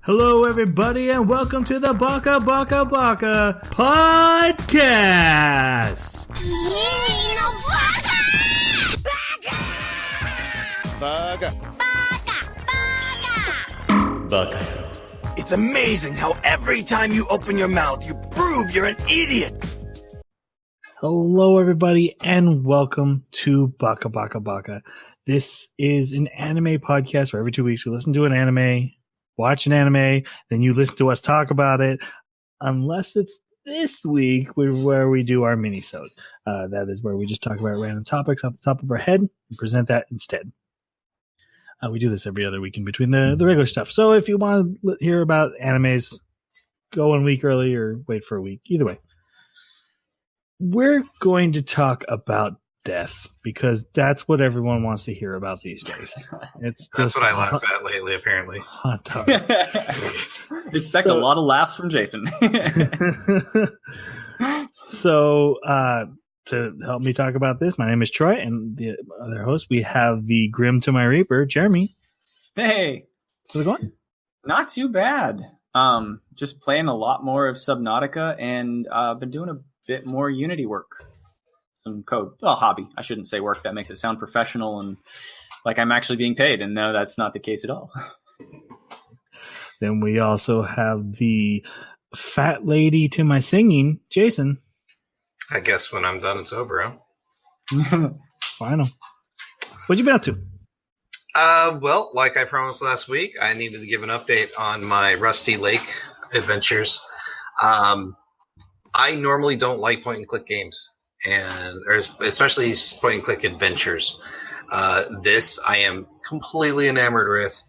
Hello, everybody, and welcome to the Baka podcast. Baka. It's amazing how every time you open your mouth, you prove you're an idiot. Hello, everybody, and welcome to Baka. This is an anime podcast where every 2 weeks we listen to an anime, watch an anime, then you listen to us talk about it, unless it's this week where we do our mini-sode. That is where we just talk about random topics off the top of our head and present that instead. We do this every other week in between the regular stuff. So if you want to hear about animes, go 1 week early or wait for a week. Either way. We're going to talk about death because that's what everyone wants to hear about these days. That's what I laugh at lately, apparently. Expect a lot of laughs from Jason. So, to help me talk about this, my name is Troy, and the other host, we have the Grim to my Reaper, Jeremy. Hey. How's it going? Not too bad. Just playing a lot more of Subnautica, and been doing a bit more Unity work. Some code. Well, hobby. I shouldn't say work. That makes it sound professional and like I'm actually being paid, and no, that's not the case at all. Then we also have the fat lady to my singing, Jason. I guess when I'm done, it's over, huh? Final. What you been up to? Well, like I promised last week, I needed to give an update on my Rusty Lake adventures. I normally don't like point-and-click games, or especially point-and-click adventures. This I am completely enamored with.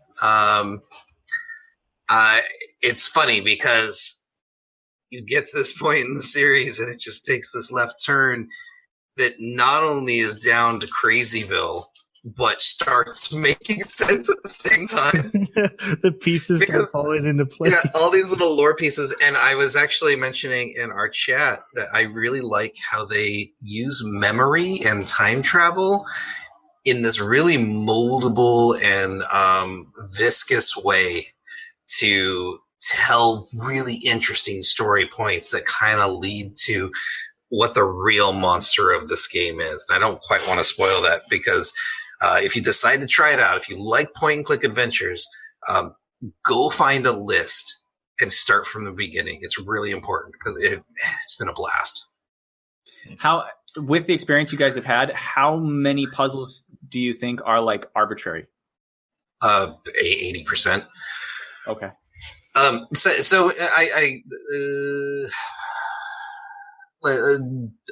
It's funny because you get to this point in the series and it just takes this left turn that not only is down to Crazyville, but starts making sense at the same time. The pieces are falling into place. Yeah, all these little lore pieces. And I was actually mentioning in our chat that I really like how they use memory and time travel in this really moldable and viscous way to tell really interesting story points that kind of lead to what the real monster of this game is. And I don't quite want to spoil that because if you decide to try it out, if you like point-and-click adventures, go find a list and start from the beginning. It's really important because it's been a blast. How, with the experience you guys have had, how many puzzles do you think are like arbitrary? 80%. Okay. So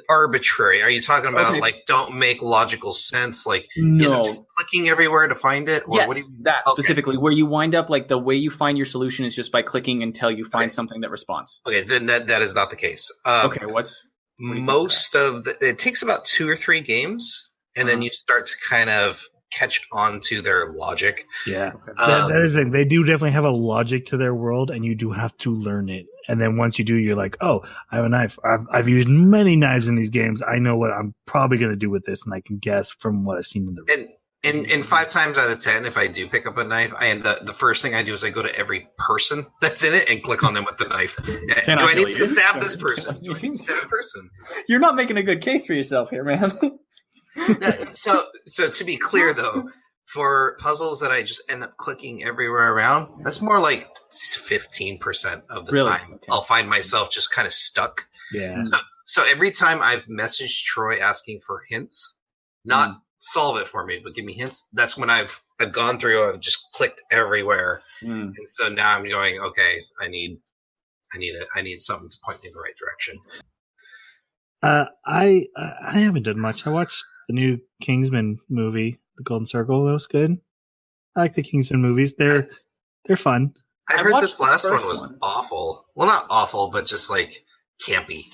arbitrary. Are you talking about like don't make logical sense? Like no, just clicking everywhere to find it? Or yes, what do you, that specifically, where you wind up like the way you find your solution is just by clicking until you find something that responds. Okay, then that is not the case. Okay, most of it takes about 2 or 3 games, and then you start to kind of catch on to their logic. Yeah, that is it. They do definitely have a logic to their world, and you do have to learn it. And then once you do, you're like, oh, I have a knife. I've used many knives in these games. I know what I'm probably going to do with this, and I can guess from what I've seen in the. And 5 times out of 10, if I do pick up a knife, the first thing I do is I go to every person that's in it and click on them with the knife. Do I need to stab this person? Do I need to stab this person? You're not making a good case for yourself here, man. So to be clear, though, for puzzles that I just end up clicking everywhere around, that's more like 15% of the time. Okay. I'll find myself just kind of stuck. Yeah. So every time I've messaged Troy asking for hints, not solve it for me, but give me hints, that's when I've gone through, I've just clicked everywhere. And so now I'm going, okay, I need something to point me in the right direction. I haven't done much. I watched the new Kingsman movie, The Golden Circle. That was good. I like the Kingsman movies. They're fun. I heard this last one was awful. Well, not awful, but just like campy.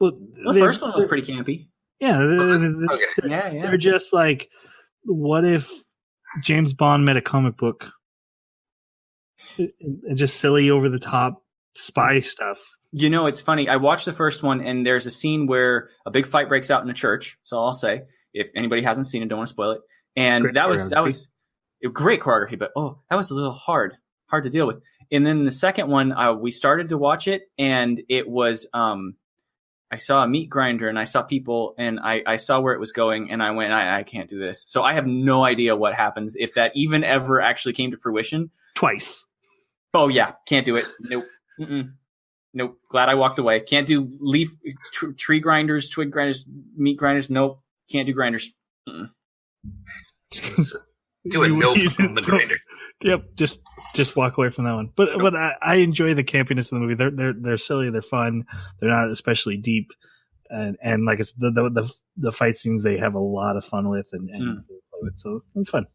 Well, the first one was pretty campy. Yeah. Okay. They're just like, what if James Bond made a comic book? And just silly, over the top spy stuff. You know, it's funny. I watched the first one, and there's a scene where a big fight breaks out in a church. So I'll say, if anybody hasn't seen it, don't want to spoil it. And that was a great choreography, but that was a little hard to deal with. And then the second one, we started to watch it, and it was I saw a meat grinder, and I saw people, and I saw where it was going, and I went, I can't do this. So I have no idea what happens if that even ever actually came to fruition. Twice. Oh yeah, can't do it. Nope. Nope. Glad I walked away. Can't do tree grinders, twig grinders, meat grinders. Nope. Can't do grinders. Do a nope on the grinder. Yep. Just walk away from that one. But I enjoy the campiness of the movie. They're silly. They're fun. They're not especially deep. And like it's the fight scenes they have a lot of fun with and play with. So it's fun.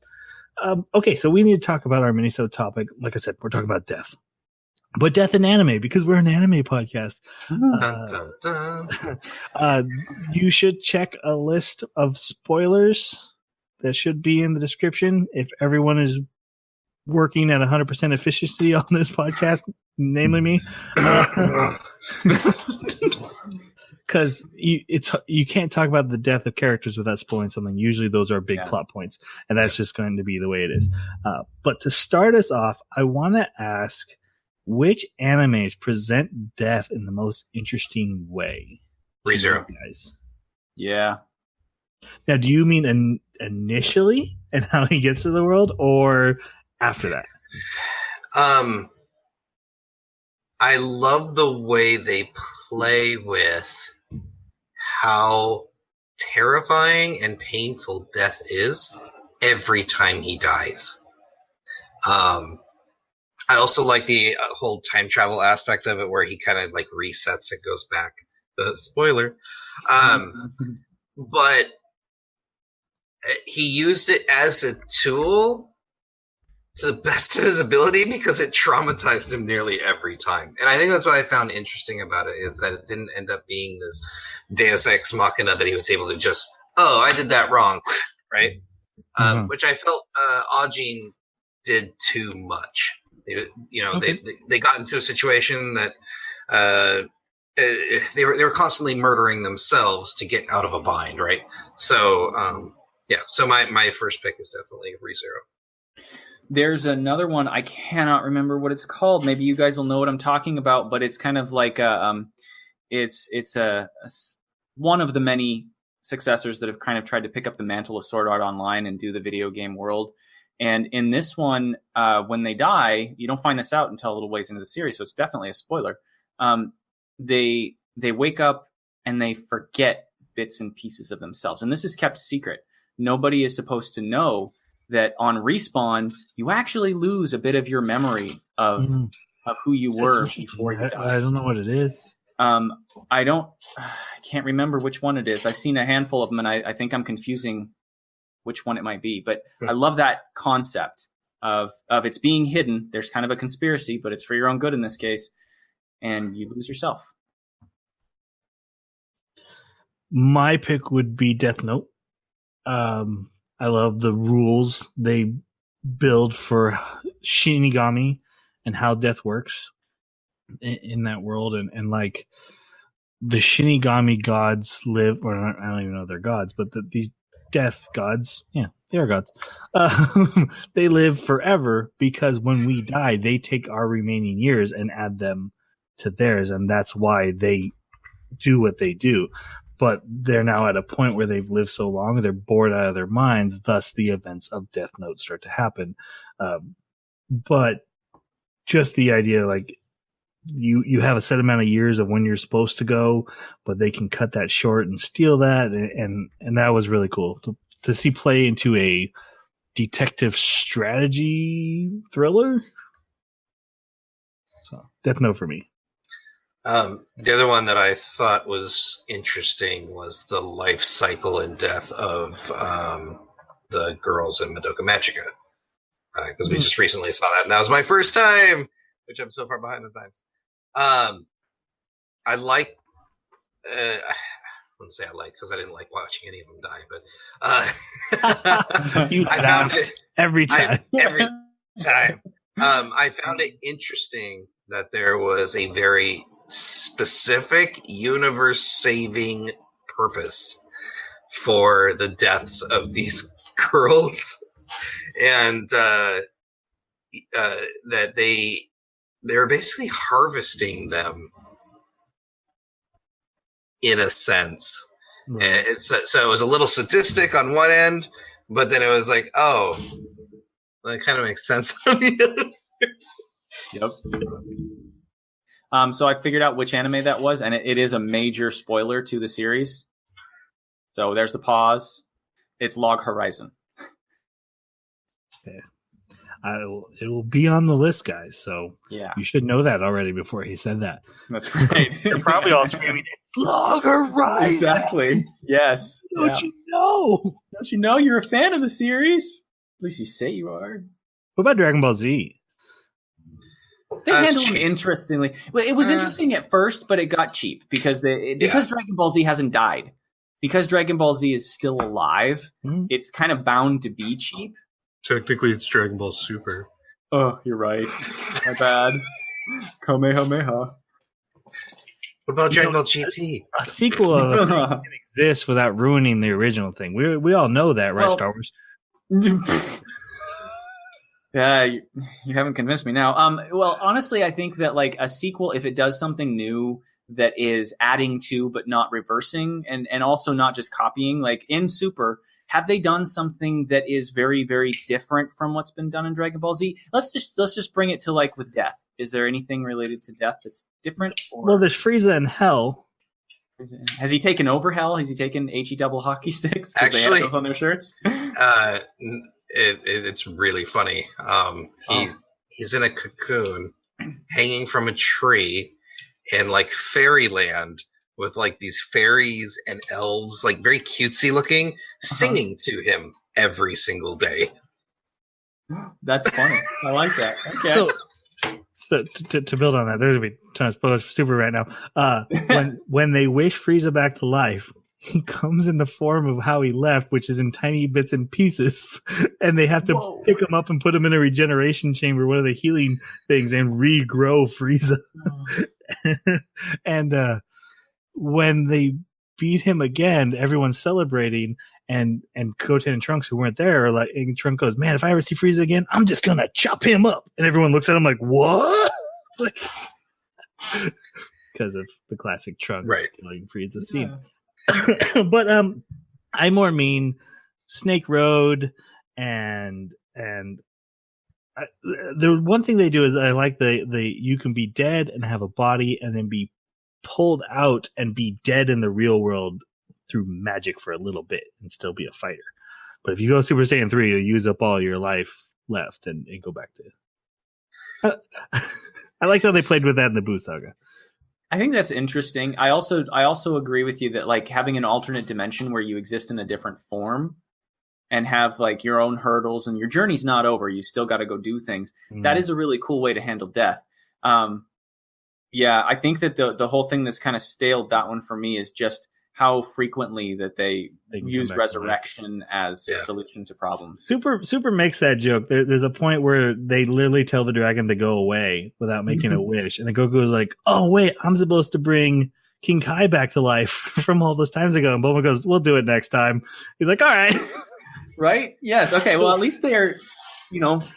Okay, so we need to talk about our minisode topic. Like I said, we're talking about death. But death in anime, because we're an anime podcast. Dun, dun, dun. You should check a list of spoilers that should be in the description if everyone is working at 100% efficiency on this podcast, namely me. Because you can't talk about the death of characters without spoiling something. Usually those are big plot points, and that's just going to be the way it is. But to start us off, I want to ask, which animes present death in the most interesting way? ReZero. Guys. Yeah. Now, do you mean initially and how he gets to the world, or after that? I love the way they play with how terrifying and painful death is every time he dies. I also like the whole time travel aspect of it, where he kind of like resets and goes back. Spoiler. But he used it as a tool to the best of his ability because it traumatized him nearly every time. And I think that's what I found interesting about it, is that it didn't end up being this Deus Ex Machina that he was able to just, I did that wrong, right? Which I felt Ajin did too much. They got into a situation that they were constantly murdering themselves to get out of a bind, right? So so my first pick is definitely ReZero. There's another one, I cannot remember what it's called. Maybe you guys will know what I'm talking about, but it's kind of like it's one of the many successors that have kind of tried to pick up the mantle of Sword Art Online and do the video game world. And in this one, when they die, you don't find this out until a little ways into the series, so it's definitely a spoiler. They wake up and they forget bits and pieces of themselves, and this is kept secret. Nobody is supposed to know that on respawn, you actually lose a bit of your memory of who you were before you died. I don't know what it is. I can't remember which one it is. I've seen a handful of them, and I think I'm confusing which one it might be. But I love that concept of it's being hidden. There's kind of a conspiracy, but it's for your own good in this case, and you lose yourself. My pick would be Death Note. I love the rules they build for Shinigami and how death works in that world. And like the Shinigami gods live, or I don't even know if they're gods, but these death gods, they are gods. They live forever because when we die, they take our remaining years and add them to theirs. And that's why they do what they do. But they're now at a point where they've lived so long, they're bored out of their minds. Thus, the events of Death Note start to happen. But just the idea, like you have a set amount of years of when you're supposed to go, but they can cut that short and steal that, and that was really cool to see play into a detective strategy thriller. So, Death Note for me. The other one that I thought was interesting was the life cycle and death of the girls in Madoka Magica. Because we just recently saw that, and that was my first time, which I'm so far behind the times. I like... I wouldn't say I like, because I didn't like watching any of them die, but... You found it every time. Every time. I found it interesting that there was a very specific universe-saving purpose for the deaths of these girls, and that they they were basically harvesting them in a sense. Right. So it was a little sadistic on one end, but then it was like, oh, that kind of makes sense on the other. Yep. So I figured out which anime that was, and it is a major spoiler to the series. So there's the pause. It's Log Horizon. Okay. It will be on the list, guys. So Yeah, you should know that already before he said that. that's right. They're probably all screaming, "Log Horizon!" Exactly. Yes. Don't you know? Don't you know you're a fan of the series? At least you say you are. What about Dragon Ball Z? They handled it interestingly. Well, it was interesting at first, but it got cheap because Dragon Ball Z hasn't died. Because Dragon Ball Z is still alive, it's kind of bound to be cheap. Technically, it's Dragon Ball Super. Oh, you're right. My bad. Kamehameha. What about Dragon Ball GT? A sequel of a thing can exist without ruining the original thing. We all know that, right, Star Wars? Yeah, you haven't convinced me now. Well, honestly, I think that like a sequel, if it does something new that is adding to but not reversing, and also not just copying, like in Super, have they done something that is very, very different from what's been done in Dragon Ball Z? Let's just bring it to like with Death. Is there anything related to Death that's different? Or... Well, there's Frieza in Hell. Has he taken over Hell? Has he taken HE double hockey sticks? Actually, they have those on their shirts. It's really funny. He's in a cocoon, hanging from a tree, in like fairyland with like these fairies and elves, like very cutesy looking, singing to him every single day. That's funny. I like that. Okay. So to build on that, there's gonna be a ton of spoilers for Super right now. When they wish Frieza back to life, he comes in the form of how he left, which is in tiny bits and pieces, and they have to pick him up and put him in a regeneration chamber, one of the healing things, and regrow Frieza. And when they beat him again, everyone's celebrating, and Goten and Trunks, who weren't there, are like, and Trunks goes, "Man, if I ever see Frieza again, I'm just gonna chop him up." And everyone looks at him like, "What?" Because of the classic Trunks killing Frieza scene. But I more mean Snake Road and the one thing they do is I like the you can be dead and have a body and then be pulled out and be dead in the real world through magic for a little bit and still be a fighter. But if you go Super Saiyan 3, you'll use up all your life left and go back to I like how they played with that in the Buu Saga. I think that's interesting. I also agree with you that like having an alternate dimension where you exist in a different form and have like your own hurdles and your journey's not over. You still got to go do things. That is a really cool way to handle death. Yeah, I think that the whole thing that's kind of staled that one for me is just how frequently that they use resurrection as a solution to problems. Super makes that joke. There's a point where they literally tell the dragon to go away without making a wish. And then Goku's like, "Oh, wait, I'm supposed to bring King Kai back to life from all those times ago." And Bulma goes, "We'll do it next time." He's like, "All right." Right? Yes. Okay. Well, at least they're,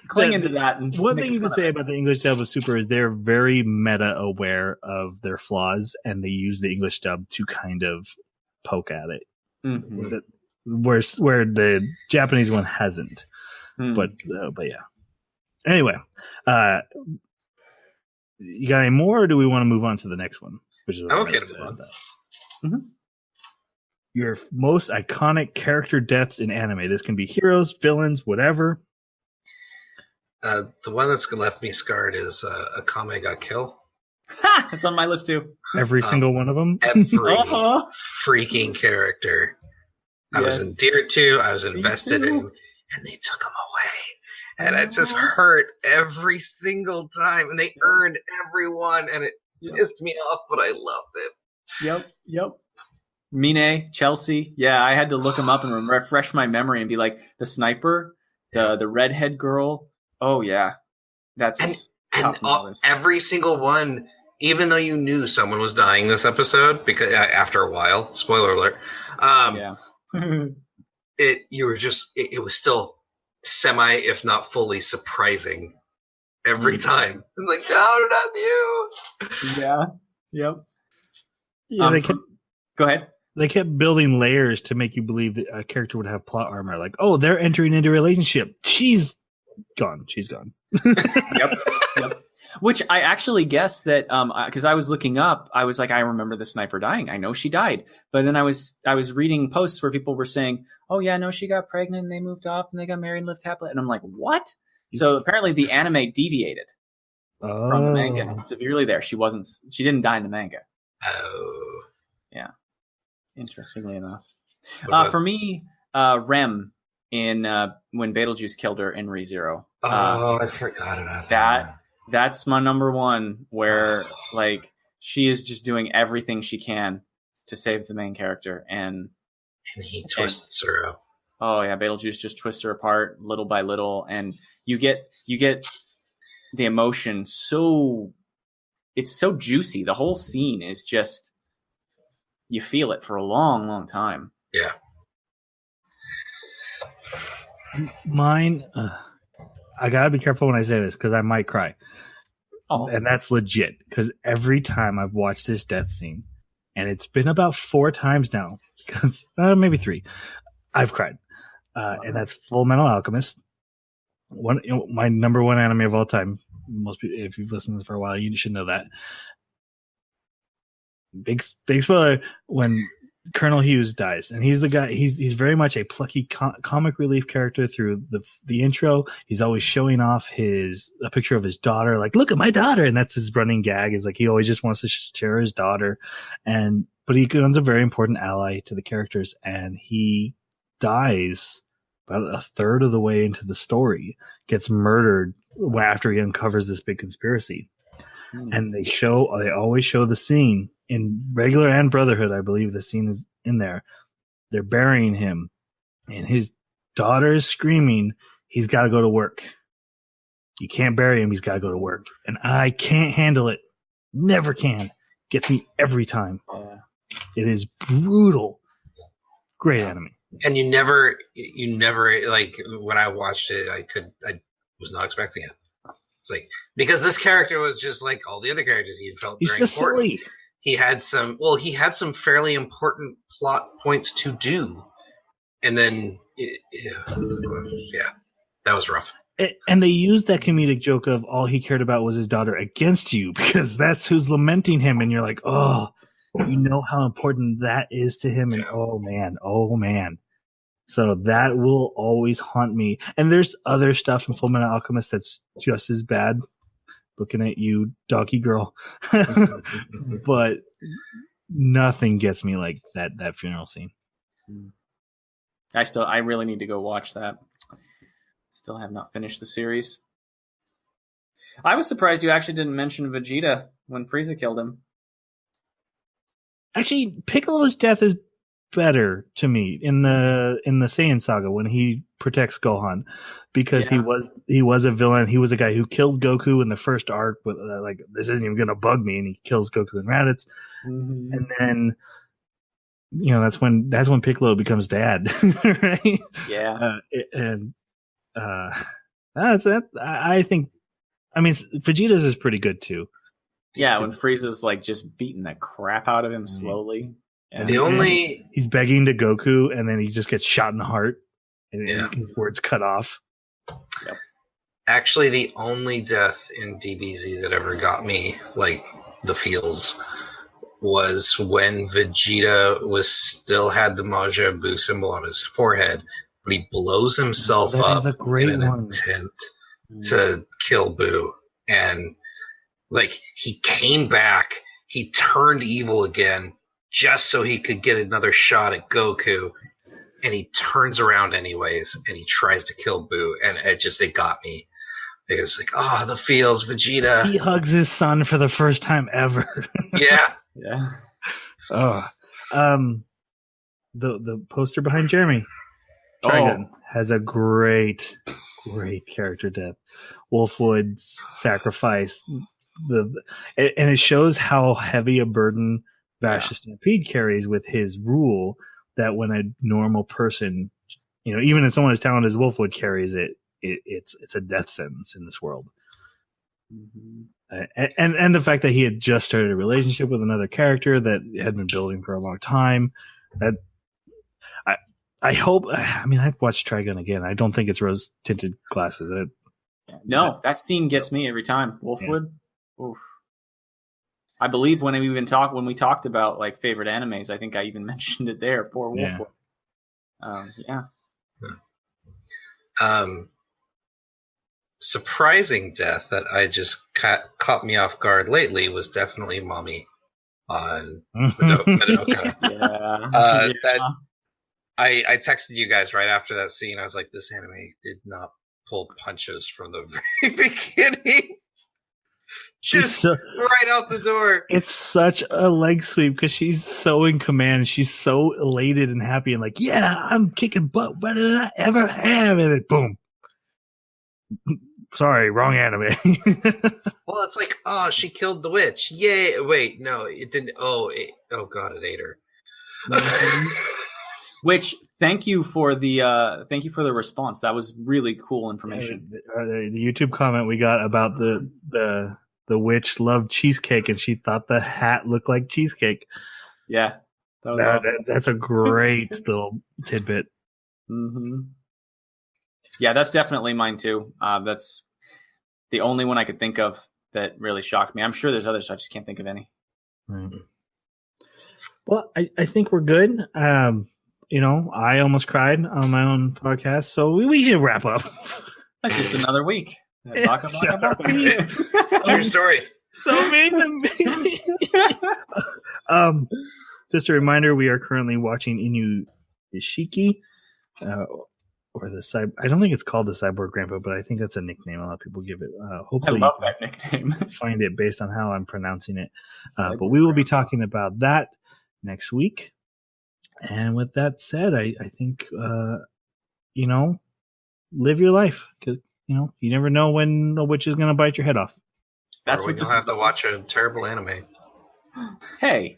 clinging to that. And one thing you can say about the English dub of Super is they're very meta aware of their flaws, and they use the English dub to kind of poke at it. Mm-hmm. Where the Japanese one hasn't. But yeah. Anyway, you got any more, or do we want to move on to the next one? Which is I'm okay to move on. Mm-hmm. Your most iconic character deaths in anime. This can be heroes, villains, whatever. The one that's left me scarred is Akame Ga Kill. Ha! That's on my list too. Every single one of them? Every freaking character. I was endeared to, I was invested in, and they took them away. And it just hurt every single time. And they earned everyone, and it pissed me off, but I loved it. Yep. Mine, Chelsea. Yeah, I had to look them up and refresh my memory and be like, the sniper, the redhead girl. Oh, yeah. That's and every single one, even though you knew someone was dying this episode, because after a while, spoiler alert, it was still semi, if not fully, surprising every time. I'm like, no, not you. Yeah. Yep. Yeah, Go ahead. they kept building layers to make you believe that a character would have plot armor. Like, oh, they're entering into a relationship. She's gone. She's gone. Yep. Which I actually guess that because I was looking up, I was like, I remember the sniper dying. I know she died. But then I was reading posts where people were saying, oh yeah, no, she got pregnant and they moved off and they got married and lived happily. And I'm like, what? So apparently the anime deviated from the manga severely there. She didn't die in the manga. Oh. Yeah. Interestingly enough. For me, Rem in when Betelgeuse killed her in ReZero. I forgot about that. That's my number one, where like she is just doing everything she can to save the main character, and he twists her up. Oh yeah, Betelgeuse just twists her apart little by little, and you get the emotion it's so juicy. The whole scene is just, you feel it for a long, long time. Yeah. Mine, I gotta be careful when I say this because I might cry. Oh. And that's legit, because every time I've watched this death scene, and it's been about 4 times now, because maybe 3, I've cried. And that's Fullmetal Alchemist. My number 1 anime of all time. Most people, if you've listened to this for a while, you should know that. Big spoiler when Colonel Hughes dies, and he's the guy. He's very much a plucky comic relief character through the intro. He's always showing off a picture of his daughter, like, look at my daughter, and that's his running gag. Is like he always just wants to share his daughter, but he becomes a very important ally to the characters, and he dies about a third of the way into the story, gets murdered after he uncovers this big conspiracy. And they always show the scene in regular and Brotherhood. I believe the scene is in there. They're burying him, and his daughter is screaming, he's got to go to work. You can't bury him. He's got to go to work. And I can't handle it. Never can. Gets me every time. It is brutal. Great anime. And you never, like, when I watched it, I was not expecting it. It's like, because this character was just like all the other characters he felt very important. Silly. He had some fairly important plot points to do. And then, yeah, that was rough. And they used that comedic joke of all he cared about was his daughter against you, because that's who's lamenting him. And you're like, oh, you know how important that is to him. And oh man. So that will always haunt me. And there's other stuff in Fullmetal Alchemist that's just as bad. Looking at you, doggy girl. But nothing gets me like that funeral scene. I really need to go watch that. Still have not finished the series. I was surprised you actually didn't mention Vegeta when Frieza killed him. Actually, Piccolo's death is better to me in the Saiyan saga when he protects Gohan, because he was a villain. He was a guy who killed Goku in the first arc with like, this isn't even gonna bug me, and he kills Goku and Raditz. And then that's when Piccolo becomes dad. Right? That's it. I think Vegeta's is pretty good too. Yeah, when Frieza's like just beating the crap out of him slowly. And he's begging to Goku, and then he just gets shot in the heart, and his words cut off. Yep. Actually, the only death in DBZ that ever got me like the feels was when Vegeta still had the Majin Buu symbol on his forehead, but he blows himself up in an intent to kill Buu, and like he came back, he turned evil again, just so he could get another shot at Goku, and he turns around anyways, and he tries to kill Buu, and it got me. It was like, the feels, Vegeta. He hugs his son for the first time ever. Yeah. The poster behind Jeremy, Trigun, has a great character death. Wolfwood's sacrifice, and it shows how heavy a burden Vash the Stampede carries with his rule, that when a normal person, even if someone as talented as Wolfwood carries it, it's a death sentence in this world. And the fact that he had just started a relationship with another character that had been building for a long time. That I hope. I mean, I've watched Trigun again. I don't think it's rose tinted glasses. No, that scene gets me every time. Wolfwood. Yeah. Oof. I believe when we talked about like favorite animes, I think I even mentioned it there. Poor Wolfwood. Surprising death that I just caught me off guard lately was definitely Mommy on Madoka. That I texted you guys right after that scene. I was like, this anime did not pull punches from the very beginning. Just right out the door. It's such a leg sweep because she's so in command. She's so elated and happy and like, yeah, I'm kicking butt better than I ever have. And then boom. Sorry, wrong anime. Well, it's like, oh, she killed the witch. Yay. Wait, no, it didn't. Oh God, it ate her. Which, thank you for the response. That was really cool information. The YouTube comment we got about the witch loved cheesecake and she thought the hat looked like cheesecake. Yeah, awesome. That's a great little tidbit. Mm-hmm. Yeah, that's definitely mine too. That's the only one I could think of that really shocked me. I'm sure there's others, so I just can't think of any. Right. Well, I think we're good. I almost cried on my own podcast, so we should wrap up. That's just another week. Baka. True story. So mean. Just a reminder, we are currently watching Inuyashiki, or the I don't think it's called the Cyborg Grandpa, but I think that's a nickname a lot of people give it. Hopefully, I love that nickname. Find it based on how I'm pronouncing it. But we will be talking about that next week. And with that said, I think live your life because you never know when a witch is going to bite your head off. That's when you'll have to watch a terrible anime. Hey.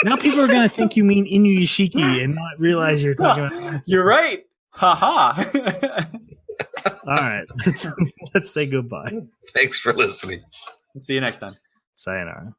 Now people are going to think you mean Inuyashiki and not realize you're talking about. You're right. Ha. All right. Let's say goodbye. Thanks for listening. See you next time. Sayonara.